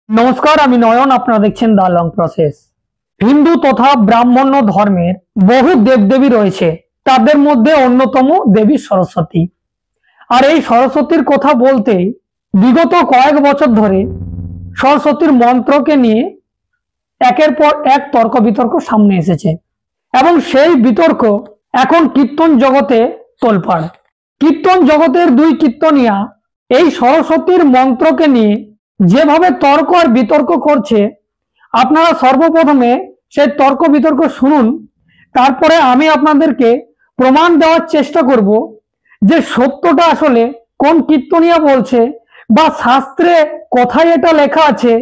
নমস্কার, আমি নয়ন। আপনারা দেখছেন দা লং প্রসেস। হিন্দু তথা ব্রাহ্মণ্য ধর্মের বহু দেবদেবী রয়েছে, তাদের মধ্যে অন্যতম দেবী সরস্বতী। আর এই সরস্বতীর কথা বলতে বিগত কয়েক বছর ধরে সরস্বতীর মন্ত্রকে নিয়ে একের পর এক তর্ক বিতর্ক সামনে এসেছে এবং সেই বিতর্ক এখন কীর্তন জগতে তোলপাড়। কীর্তন জগতের দুই কীর্তনিয়া এই সরস্বতীর মন্ত্রকে নিয়ে যেভাবে তর্ক আর বিতর্ক করছে, আপনারা সর্বপ্রথমে সেই তর্ক বিতর্ক শুনুন। তারপরে আমি আপনাদেরকে প্রমাণ দেওয়ার চেষ্টা করব যে সত্যটা আসলে কোন কীর্তনিয়া বলছে, বা শাস্ত্রে কোথায় এটা লেখা আছে,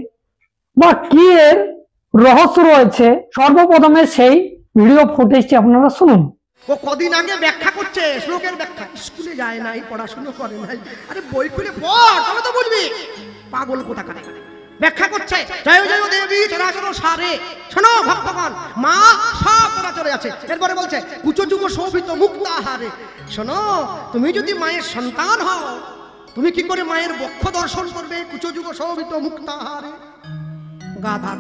বা কি এর রহস্য রয়েছে। সর্বপ্রথমে সেই ভিডিও ফুটেজটি আপনারা শুনুন। ও কদিন আগে ব্যাখ্যা করছে, শ্লোকের ব্যাখ্যা। স্কুলে যায় নাই, পড়াশোনা করে নাই, আরে বই খুলে পড়, তবে তো বুঝবি। পাগল কোথাকার ব্যাখ্যা করছে, জয় জয় দেবী চরাচর সারে। শোনো ভক্তগণ, মা সব চরাচরে আছে। এরপরে বলছে কুচ যুগ শোভিত মুক্তাহারে। শোনো, তুমি যদি মায়ের সন্তান হও, তুমি কি করে মায়ের বক্ষ দর্শন করবে? কুচ যুগ শোভিত মুক্তাহারে। গাধা,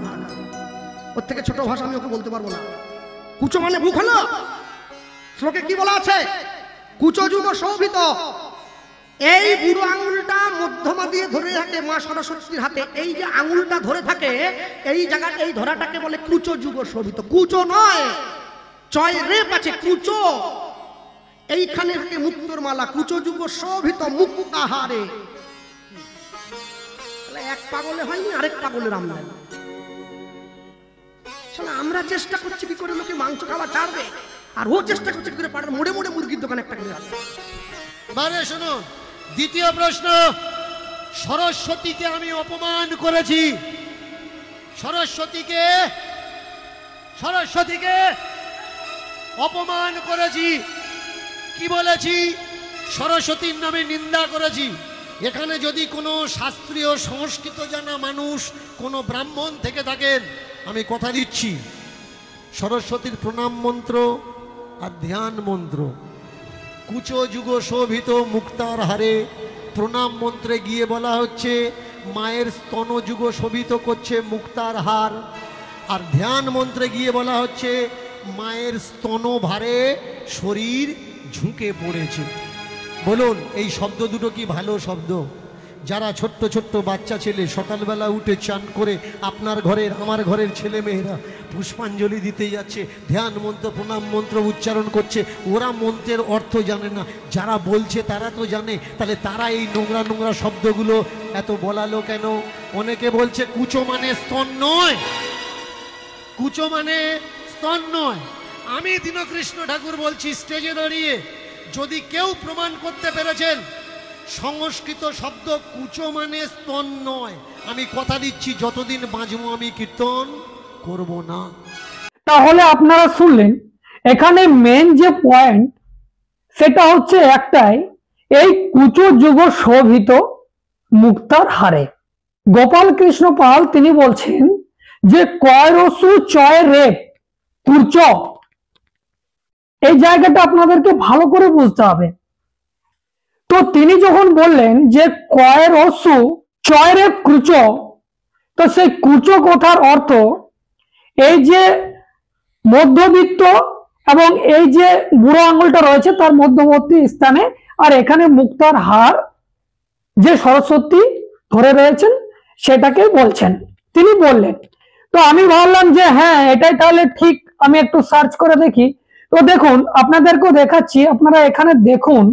ওর থেকে ছোট ভাষা আমি ওকে বলতে পারবো না। কুচো মানে মুখ হলো। শ্লোকে কি বলা আছে? কুচ যুগ শোভিত। এই বুড়ো আঙুলটা মধ্যমা দিয়ে ধরে থাকে মা সরস্বতীর হাতে। এই যে আঙুলটা ধরে থাকে, এই জায়গা, এই ধরাটাকে বলে কুচ যুগ শোভিত। কুচো নয়, চয় রেপ আছে, কুচো। এইখানে থাকে মুক্তোর মালা। কুচ যুগ শোভিত মুক্তাহারে। এক পাগলে হয়নি, আরেক পাগলের আমদানি। আমরা চেষ্টা করছি কি করে লোকে মাংস খাওয়া ছাড়বে, আর ও চেষ্টা করছে কি করে পাড়ার মোড়ে মোড়ে মুরগির দোকান একটা করে রাখবে। মানে শুনুন, দ্বিতীয় প্রশ্ন, সরস্বতীকে আমি অপমান করেছি। সরস্বতীকে অপমান করেছি। কি বলেছি? সরস্বতীর নামে নিন্দা করেছি। এখানে যদি কোনো শাস্ত্রীয় সংস্কৃত জানা মানুষ, কোনো ব্রাহ্মণ থেকে থাকেন, আমি কথা দিচ্ছি, সরস্বতীর প্রণাম মন্ত্র আর ধ্যান মন্ত্র, কুচ যুগ শোভিত মুক্তার হারে। প্রণাম মন্ত্রে গিয়ে বলা হচ্ছে মায়ের স্তন যুগ শোভিত করছে মুক্তার হার, আর ধ্যান মন্ত্রে গিয়ে বলা হচ্ছে মায়ের স্তন ভারে শরীর ঝুঁকে পড়েছে। বলুন, এই শব্দ দুটো কি ভালো শব্দ? যারা ছোট্ট ছোট্ট বাচ্চা ছেলে সকালবেলা উঠে চান করে আপনার ঘরের আমার ঘরের ছেলে মেয়েরা পুষ্পাঞ্জলি দিতে যাচ্ছে, ধ্যান মন্ত্র প্রণাম মন্ত্র উচ্চারণ করছে, ওরা মন্ত্রের অর্থ জানে না, যারা বলছে তারা তো জানে। তাহলে তারা এই নোংরা নোংরা শব্দগুলো এত বলালো কেন? অনেকে বলছে কুচো মানে স্তন নয়, কুচো মানে স্তন নয়। আমি দীনকৃষ্ণ ঠাকুর বলছি স্টেজে দাঁড়িয়ে, যদি কেউ প্রমাণ করতে পেরেছেন সংস্কৃত শব্দ কুচো মানে স্তন নয়, আমি কথা দিচ্ছি যতদিন বাঁচবো আমি কীর্তন করব না। তাহলে আপনারা শুনলেন, এখানে মেন যে পয়েন্ট সেটা হচ্ছে একটাই, এই কুচো যুগ শোভিত মুক্তার হারে। গোপাল কৃষ্ণ পাল তিনি বলছেন যে কয়রসু চয় রেপ কুচ, এই জায়গাটা আপনাদেরকে ভালো করে বুঝতে হবে। তো তিনি যখন বললেন যে কয়রসু চয় রেপ কুচ, তো সেই কুচো কথার অর্থ এই যে মধ্যবিত্ত এবং এই যে বুড়ো আঙুলটা রয়েছে তার মধ্যবর্তী স্থানে, আর এখানে মুক্তার হার যে সরস্বতী ধরে রয়েছেন সেটাকে বলছেন, তিনি বললেন। তো আমি ভাবলাম যে হ্যাঁ, এটাই তাহলে ঠিক। আমি একটু সার্চ করে দেখি। তো দেখুন, আপনাদেরকেও দেখাচ্ছি, আপনারা এখানে দেখুন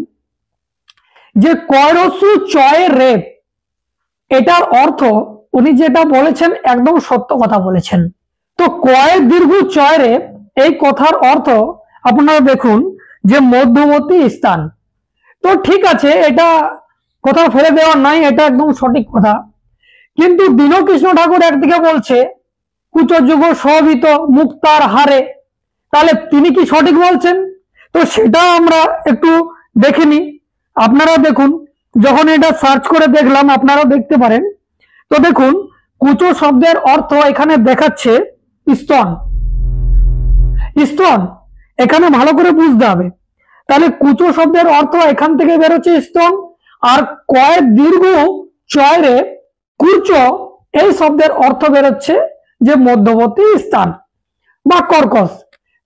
যে কয়রসু চয় রেপ, এটার অর্থ উনি যেটা বলেছেন একদম সত্য কথা বলেছেন। তো কয় দীর্ঘ চয় রেপ, এই কথার অর্থ আপনারা দেখুন যে মধ্যবর্তী স্থান। তো ঠিক আছে, এটা কোথাও ফেলে দেওয়ার নয়, এটা একদম সঠিক কথা। কিন্তু দীনকৃষ্ণ ঠাকুর একদিকে বলছে কুচ যুগ শোভিত মুক্তার হারে, তাহলে তিনি কি সঠিক বলছেন? তো সেটা আমরা একটু দেখে নিই। আপনারা দেখুন, যখন এটা সার্চ করে দেখলাম, আপনারা দেখতে পারেন। তো দেখুন, কুচো শব্দের অর্থ এখানে দেখাচ্ছে স্তন। স্তন এখানে ভালো করে বুঝতে হবে। তাহলে কুচো শব্দের অর্থ এখান থেকে বেরোচ্ছে স্তন, আর কয় দীর্ঘ চয় রে কুচ, এই শব্দের অর্থ বেরোচ্ছে যে মধ্যবর্তী স্থান বা কর্কশ।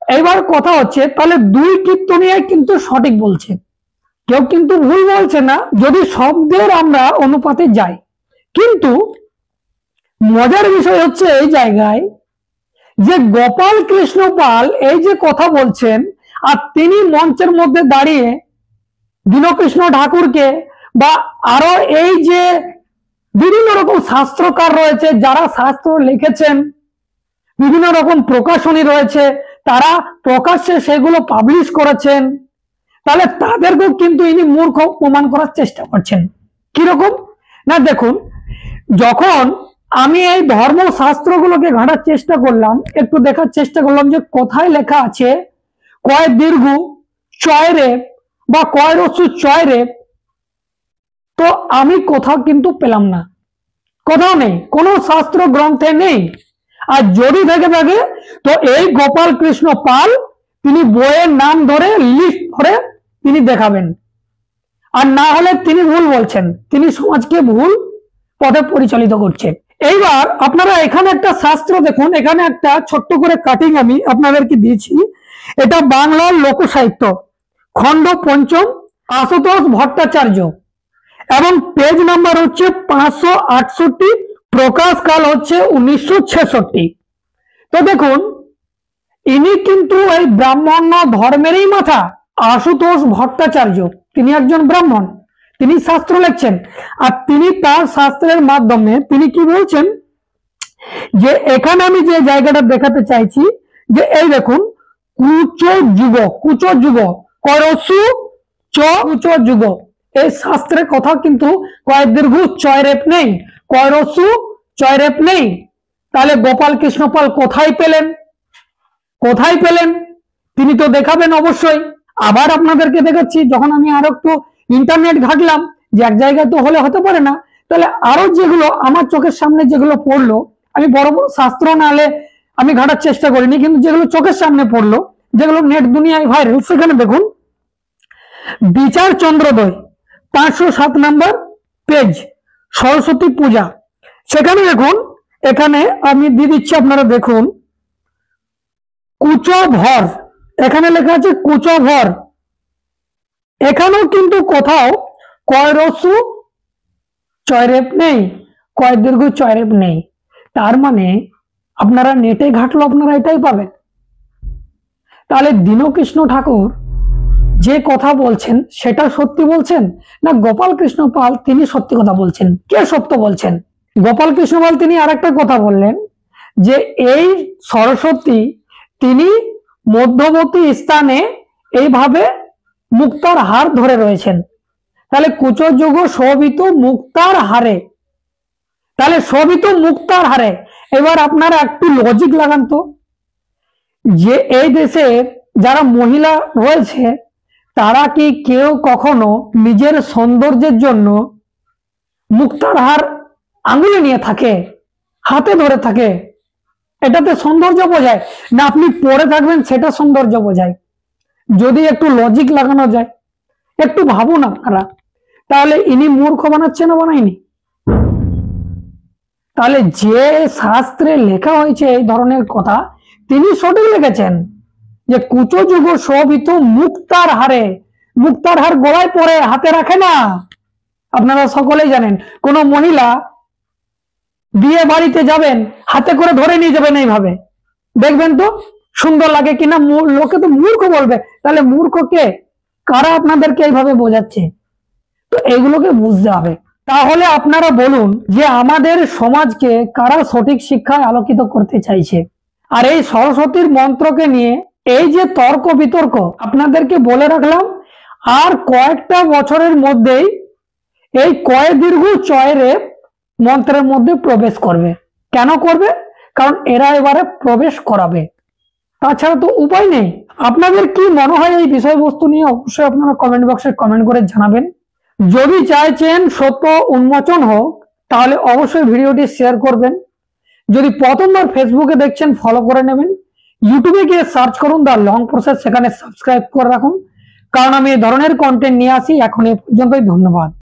এইবার কথা হচ্ছে তাহলে দুই কীর্তনিয়ায় কিন্তু সঠিক বলছে, কেউ কিন্তু ভুল বলছে না যদি শব্দের আমরা অনুপাতে যাই। কিন্তু মজার বিষয় হচ্ছে এই জায়গায় যে গোপাল কৃষ্ণ পাল এই যে কথা বলছেন, আর তিনি মঞ্চের মধ্যে দাঁড়িয়ে দীনকৃষ্ণ ঠাকুরকে বা আরো এই যে বিভিন্ন রকম শাস্ত্রকার রয়েছে যারা শাস্ত্র লিখেছেন, বিভিন্ন রকম প্রকাশনী রয়েছে, তারা প্রকাশ্যে সেগুলো পাবলিশ করেছেন, তাহলে তাদেরকেও কিন্তু ইনি মূর্খ প্রমাণ করার চেষ্টা করছেন। কিরকম না, দেখুন, যখন আমি এই ধর্মশাস্ত্রগুলোকে ঘাঁটার চেষ্টা করলাম, একটু দেখার চেষ্টা করলাম যে কোথায় লেখা আছে কয় দীর্ঘ চয় রেপ বা কয় রস্যু চয় রেপ, তো আমি কোথাও কিন্তু পেলাম না, কোথাও নেই, কোনো শাস্ত্র গ্রন্থে নেই। আর যদি থেকে থাকে তো এই গোপাল কৃষ্ণ পাল তিনি বইয়ের নাম ধরে লিস্ট করে তিনি দেখাবেন, আর না হলে তিনি ভুল বলছেন, তিনি সমাজকে ভুল পথে পরিচালিত করছেন। এইবার আপনারা এখানে একটা শাস্ত্র দেখুন, এখানে একটা ছোট্ট করে কাটিং আমি আপনাদেরকে দিয়েছি, এটা বাংলার লোকসাহিত্য খণ্ড পঞ্চম আশুতোষ ভট্টাচার্য এবং পেজ নাম্বার হচ্ছে 568, প্রকাশ কাল হচ্ছে 1966। তো দেখুন, ইনি কিন্তু এই ব্রাহ্মণ্য ধর্মেরই মাথা আশুতোষ ভট্টাচার্য, তিনি একজন ব্রাহ্মণ, তিনি শাস্ত্র লিখছেন, আর তিনি তার শাস্ত্রের মাধ্যমে তিনি কি বলছেন যে এখানে আমি যে জায়গাটা দেখাতে চাইছি যে এই দেখুন কুচ যুগ করসু চ কুচ যুগ, এই শাস্ত্রের কথা কিন্তু কয় দীর্ঘ চয় রেপ নেই, কয় রস্যু চয় রেপ নেই। তাহলে গোপাল কৃষ্ণ পাল কোথায় পেলেন, কোথায় পেলেন তিনি তো দেখাবেন অবশ্যই। আবার আপনাদেরকে দেখাচ্ছি, যখন আমি আরো একটু ইন্টারনেট ঘাটলাম যে এক জায়গায় তো হলে হতে পারে না, তাহলে আরো যেগুলো আমার চোখের সামনে যেগুলো পড়লো, আমি বড় বড় শাস্ত্র নালে আমি ঘাটার চেষ্টা করিনি, কিন্তু যেগুলো চোখের সামনে পড়লো, যেগুলো নেট দুনিয়ায় ভাইরাল, সেখানে দেখুন বিচার চন্দ্রোদয় 507 নম্বর পেজ সরস্বতী পূজা, সেখানে দেখুন, এখানে আমি দিয়ে দিচ্ছি আপনারা দেখুন কুচভর, এখানে লেখা আছে কুচভর, এখানেও কিন্তু কোথাও কয় রস্যু চয় রেপ নেই, কয় দীর্ঘ চয় রেপ নেই। তার মানে আপনারা নেটে ঘাটলো আপনারা এটাই পাবেন। তাহলে দীনকৃষ্ণ ঠাকুর যে কথা বলছেন সেটা সত্যি বলছেন না গোপাল কৃষ্ণ পাল তিনি সত্যি কথা বলছেন? কে সত্য বলছেন? গোপাল কৃষ্ণ পাল তিনি আরেকটা কথা বললেন যে এই সরস্বতী তিনি মধ্যবর্তী স্থানে এইভাবে মুক্তার হার ধরে রয়েছেন। তাহলে কুচযুগ শোভিত মুক্তার হারে, তাহলে শোভিত মুক্তার হারে। এবার আপনারা একটু লজিক লাগান তো, যে এই দেশে যারা মহিলা রয়েছে তারা কি কেউ কখনো নিজের সৌন্দর্যের জন্য মুক্তার হার আঙুলে নিয়ে থাকে, হাতে ধরে থাকে? এটাতে সৌন্দর্য বোঝায় না আপনি পরে থাকবেন সেটা সৌন্দর্য বোঝায়? যদি একটু লজিক লাগানো যায়, একটু ভাবুন আপনারা। তাহলে ইনি মূর্খ বানাচ্ছে না বানায়নি? তাহলে যে শাস্ত্রে লেখা হয়েছে এই ধরনের কথা তিনি সঠিক লিখেছেন যে কুচযুগ শোভিত মুক্তার হারে। মুক্তার হার গলায় পরে হাতে রাখে না, আপনারা সকলেই জানেন। কোন মহিলা বিয়ে বাড়িতে যাবেন হাতে করে ধরে নিয়ে যাবেন এইভাবে, দেখবেন তো সুন্দর লাগে কিনা? লোকে তো মূর্খ বলবে। তাহলে মূর্খ কে? কারা আপনাদেরকে এইভাবে বোঝাচ্ছে? তো এইগুলোকে বুঝতে হবে। তাহলে আপনারা বলুন যে আমাদের সমাজকে কারা সঠিক শিক্ষায় আলোকিত করতে চাইছে? আর এই সরস্বতীর মন্ত্রকে নিয়ে এই যে তর্ক বিতর্ক, আপনাদেরকে বলে রাখলাম আর কয়েকটা বছরের মধ্যেই এই কয় দীর্ঘ চয় রেপ মন্ত্রের মধ্যে প্রবেশ করবে। কেন করবে? কারণ এরা এবারে প্রবেশ করাবে, তাছাড়া তো উপায় নেই। আপনাদের কি মনে হয় এই বিষয়বস্তু নিয়ে অবশ্যই আপনারা কমেন্ট বক্সে কমেন্ট করে জানাবেন। যদি চাইছেন সত্য উন্মোচন হোক তাহলে অবশ্যই ভিডিওটি শেয়ার করবেন। যদি প্রথমবার ফেসবুকে দেখছেন ফলো করে নেবেন। ইউটিউবে গিয়ে সার্চ করুন দ্য লং প্রসেস, সেখানে সাবস্ক্রাইব করে রাখুন, কারণ আমি এই ধরনের কন্টেন্ট নিয়ে আসি। এখন এই পর্যন্তই, ধন্যবাদ।